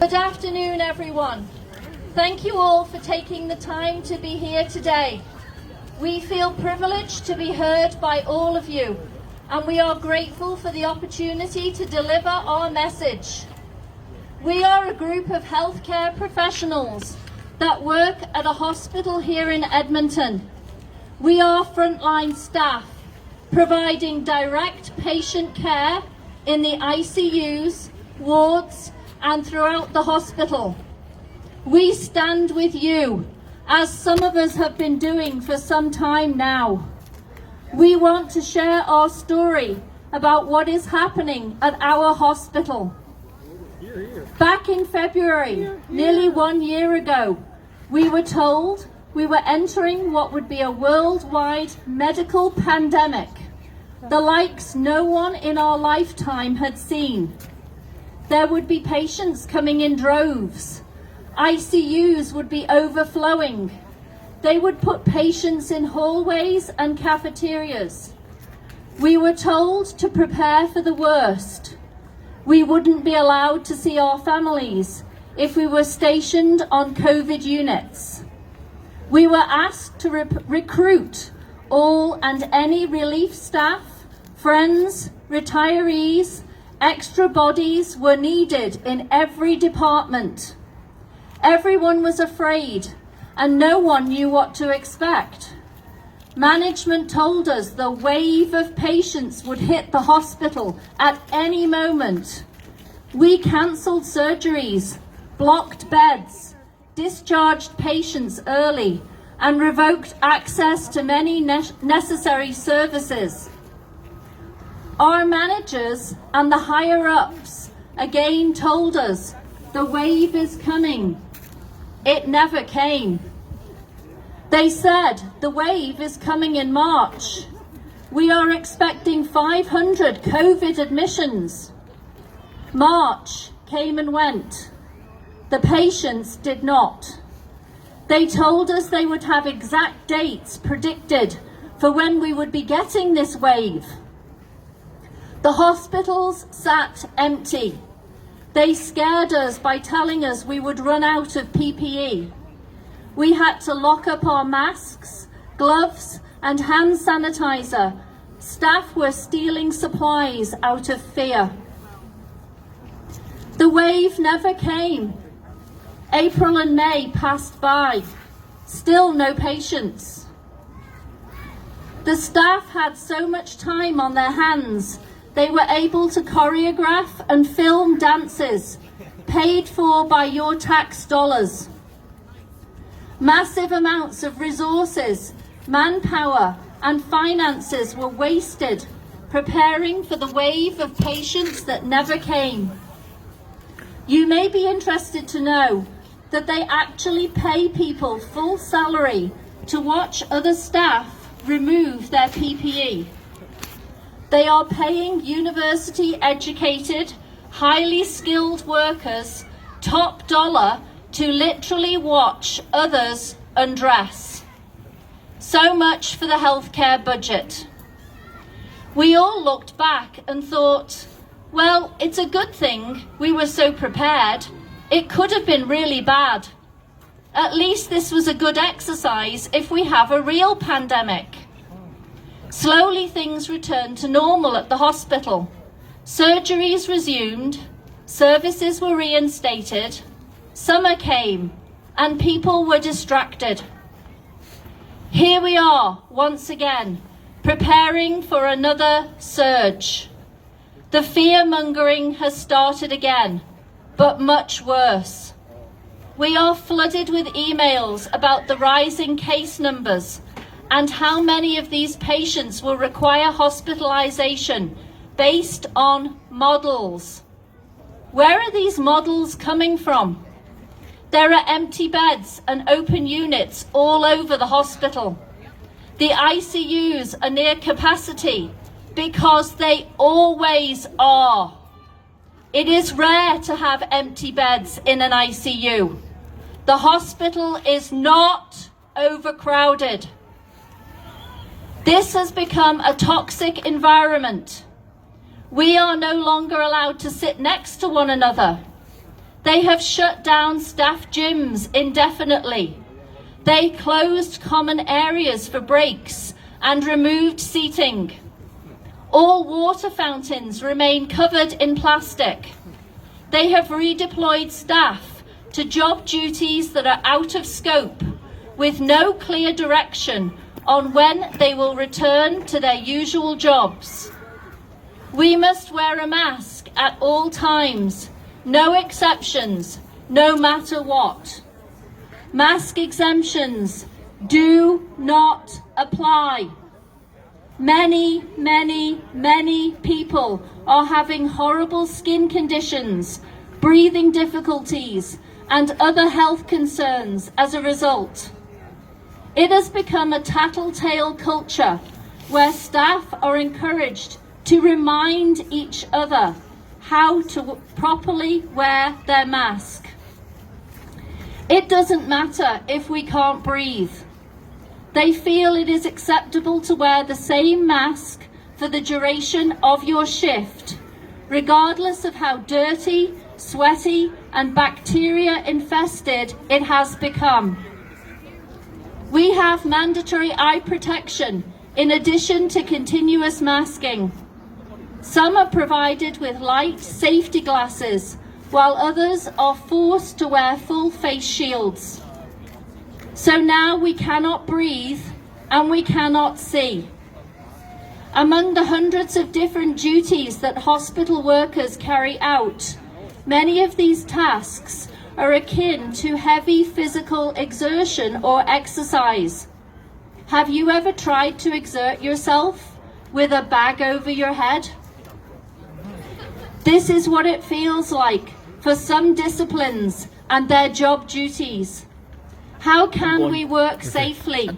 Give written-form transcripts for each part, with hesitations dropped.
Good afternoon, everyone. Thank you all for taking the time to be here today. We feel privileged to be heard by all of you, and we are grateful for the opportunity to deliver our message. We are a group of healthcare professionals that work at a hospital here in Edmonton. We are frontline staff, providing direct patient care in the ICUs, wards, and throughout the hospital. We stand with you, as some of us have been doing for some time now. We want to share our story about what is happening at our hospital. Back in February, nearly 1 year ago, we were told we were entering what would be a worldwide medical pandemic, the likes no one in our lifetime had seen. There would be patients coming in droves. ICUs would be overflowing. They would put patients in hallways and cafeterias. We were told to prepare for the worst. We wouldn't be allowed to see our families if we were stationed on COVID units. We were asked to recruit all and any relief staff, friends, retirees. Extra bodies were needed in every department. Everyone was afraid, and no one knew what to expect. Management told us the wave of patients would hit the hospital at any moment. We cancelled surgeries, blocked beds, discharged patients early, and revoked access to many necessary services. Our managers and the higher-ups again told us the wave is coming. It never came. They said the wave is coming in March. We are expecting 500 COVID admissions. March came and went. The patients did not. They told us they would have exact dates predicted for when we would be getting this wave. The hospitals sat empty. They scared us by telling us we would run out of PPE. We had to lock up our masks, gloves, and hand sanitizer. Staff were stealing supplies out of fear. The wave never came. April and May passed by. Still no patients. The staff had so much time on their hands. They were able to choreograph and film dances paid for by your tax dollars. Massive amounts of resources, manpower, and finances were wasted preparing for the wave of patients that never came. You may be interested to know that they actually pay people full salary to watch other staff remove their PPE. They are paying university-educated, highly skilled workers top dollar to literally watch others undress. So much for the healthcare budget. We all looked back and thought, well, it's a good thing we were so prepared. It could have been really bad. At least this was a good exercise if we have a real pandemic. Slowly things returned to normal at the hospital. Surgeries resumed, services were reinstated, summer came, and people were distracted. Here we are, once again, preparing for another surge. The fear-mongering has started again, but much worse. We are flooded with emails about the rising case numbers and how many of these patients will require hospitalization based on models. Where are these models coming from? There are empty beds and open units all over the hospital. The ICUs are near capacity because they always are. It is rare to have empty beds in an ICU. The hospital is not overcrowded. This has become a toxic environment. We are no longer allowed to sit next to one another. They have shut down staff gyms indefinitely. They closed common areas for breaks and removed seating. All water fountains remain covered in plastic. They have redeployed staff to job duties that are out of scope, with no clear direction on when they will return to their usual jobs. We must wear a mask at all times, no exceptions, no matter what. Mask exemptions do not apply. Many people are having horrible skin conditions, breathing difficulties, and other health concerns as a result. It has become a tattletale culture where staff are encouraged to remind each other how to properly wear their mask. It doesn't matter if we can't breathe. They feel it is acceptable to wear the same mask for the duration of your shift, regardless of how dirty, sweaty, and bacteria infested it has become. We have mandatory eye protection in addition to continuous masking. Some are provided with light safety glasses, while others are forced to wear full face shields. So now we cannot breathe and we cannot see. Among the hundreds of different duties that hospital workers carry out, many of these tasks are akin to heavy physical exertion or exercise. Have you ever tried to exert yourself with a bag over your head? This is what it feels like for some disciplines and their job duties. How can we work safely?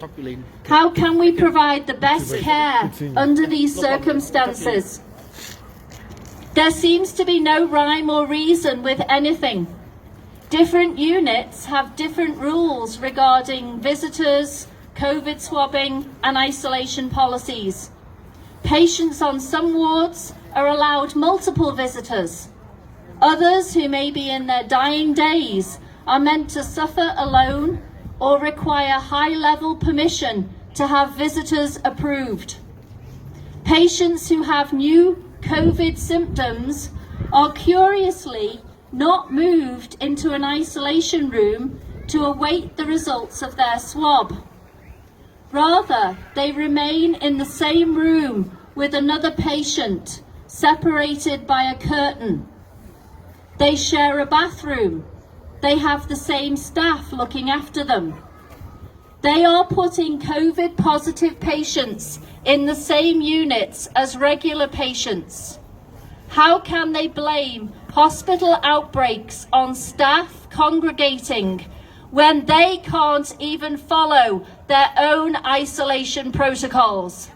How can we provide the best care under these circumstances? There seems to be no rhyme or reason with anything. Different units have different rules regarding visitors, COVID swabbing, and isolation policies. Patients on some wards are allowed multiple visitors. Others who may be in their dying days are meant to suffer alone or require high-level permission to have visitors approved. Patients who have new COVID symptoms are curiously not moved into an isolation room to await the results of their swab. Rather, they remain in the same room with another patient, separated by a curtain. They share a bathroom. They have the same staff looking after them. They are putting COVID positive patients in the same units as regular patients. How can they blame hospital outbreaks on staff congregating when they can't even follow their own isolation protocols?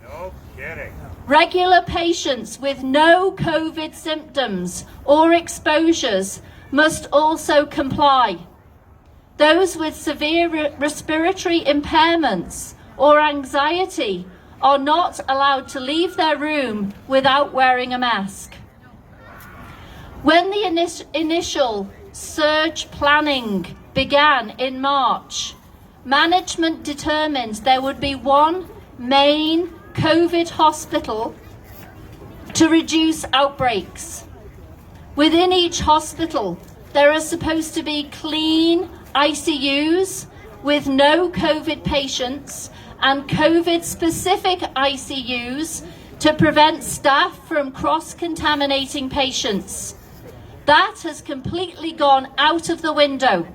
No kidding. Regular patients with no COVID symptoms or exposures must also comply. Those with severe respiratory impairments or anxiety are not allowed to leave their room without wearing a mask. When the initial surge planning began in March, management determined there would be one main COVID hospital to reduce outbreaks. Within each hospital, there are supposed to be clean ICUs with no COVID patients and COVID-specific ICUs to prevent staff from cross-contaminating patients. That has completely gone out of the window.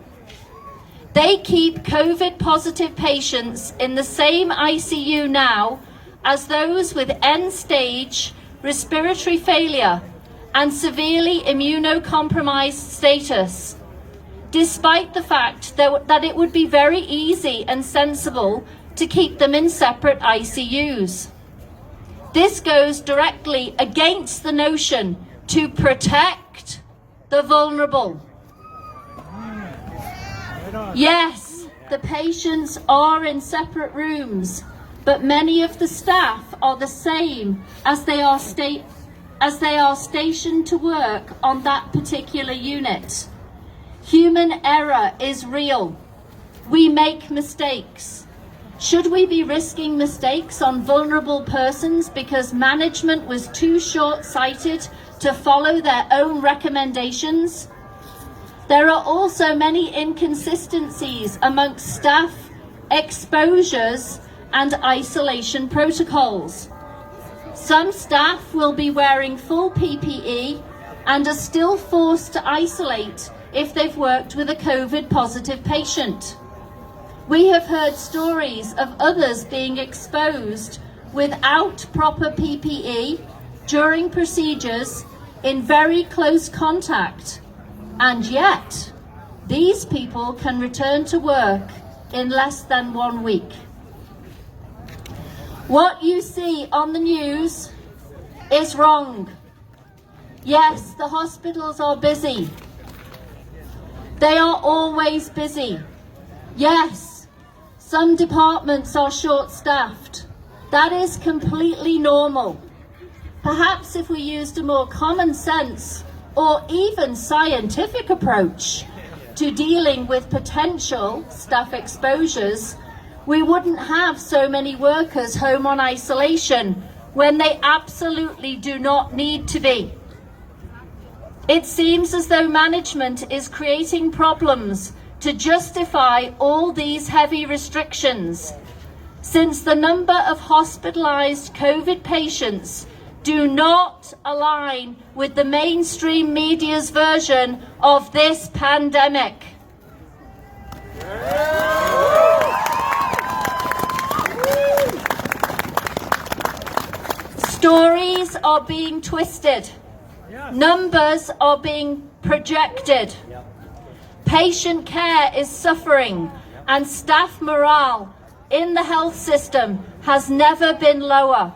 They keep COVID-positive patients in the same ICU now as those with end-stage respiratory failure and severely immunocompromised status, despite the fact that it would be very easy and sensible to keep them in separate ICUs. This goes directly against the notion to protect the vulnerable. Yes, the patients are in separate rooms, but many of the staff are the same as they are as they are stationed to work on that particular unit. Human error is real. We make mistakes. Should we be risking mistakes on vulnerable persons because management was too short-sighted to follow their own recommendations? There are also many inconsistencies amongst staff, exposures and isolation protocols. Some staff will be wearing full PPE and are still forced to isolate if they've worked with a COVID positive patient. We have heard stories of others being exposed without proper PPE during procedures in very close contact, and yet these people can return to work in less than 1 week. What you see on the news is wrong. Yes, the hospitals are busy. They are always busy. Yes, some departments are short-staffed. That is completely normal. Perhaps if we used a more common sense or even scientific approach to dealing with potential staff exposures, we wouldn't have so many workers home on isolation when they absolutely do not need to be. It seems as though management is creating problems to justify all these heavy restrictions, since the number of hospitalized COVID patients do not align with the mainstream media's version of this pandemic. Stories are being twisted. Numbers are being projected. Patient care is suffering, and staff morale in the health system has never been lower.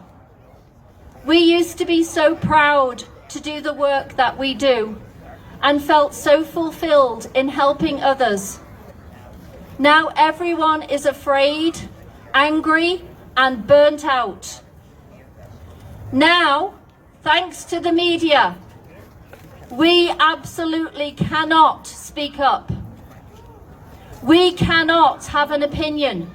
We used to be so proud to do the work that we do and felt so fulfilled in helping others. Now everyone is afraid, angry, and burnt out. Now, thanks to the media, we absolutely cannot speak up. We cannot have an opinion.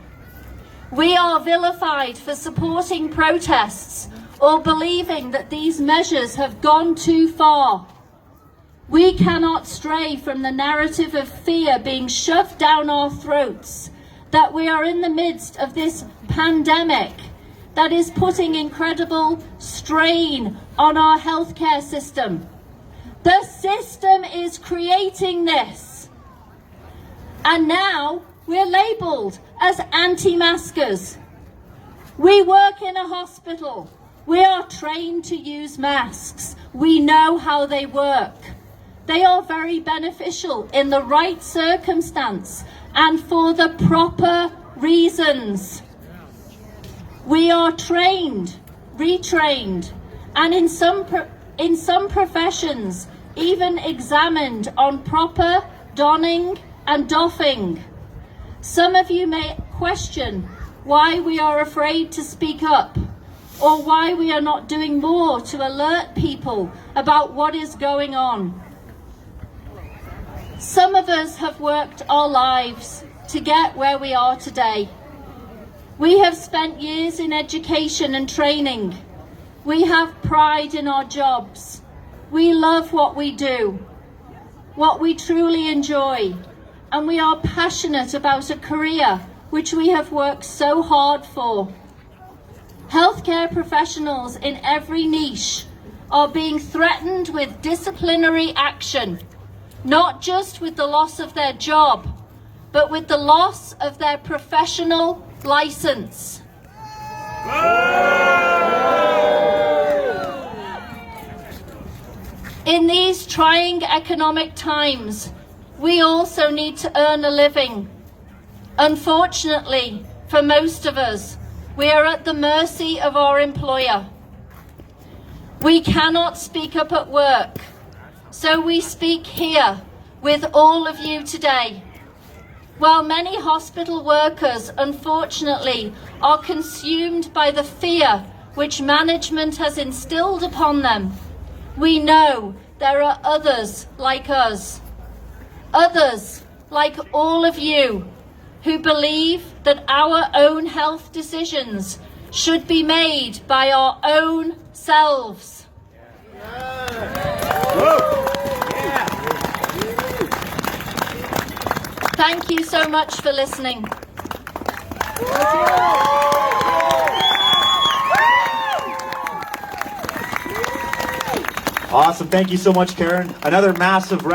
We are vilified for supporting protests or believing that these measures have gone too far. We cannot stray from the narrative of fear being shoved down our throats, that we are in the midst of this pandemic that is putting incredible strain on our healthcare system. The system is creating this. And now we're labelled as anti-maskers. We work in a hospital. We are trained to use masks. We know how they work. They are very beneficial in the right circumstance and for the proper reasons. We are trained, retrained, and in some professions, even examined on proper donning and doffing. Some of you may question why we are afraid to speak up, or why we are not doing more to alert people about what is going on. Some of us have worked our lives to get where we are today. We have spent years in education and training. We have pride in our jobs. We love what we do, what we truly enjoy, and we are passionate about a career which we have worked so hard for. Healthcare professionals in every niche are being threatened with disciplinary action, not just with the loss of their job, but with the loss of their professional license. In these trying economic times, we also need to earn a living. Unfortunately, for most of us, we are at the mercy of our employer. We cannot speak up at work, so we speak here with all of you today. While many hospital workers, unfortunately, are consumed by the fear which management has instilled upon them, We know there are others like us, others like all of you, who believe that our own health decisions should be made by our own selves. Thank you so much for listening. Awesome. Thank you so much, Karen. Another massive round.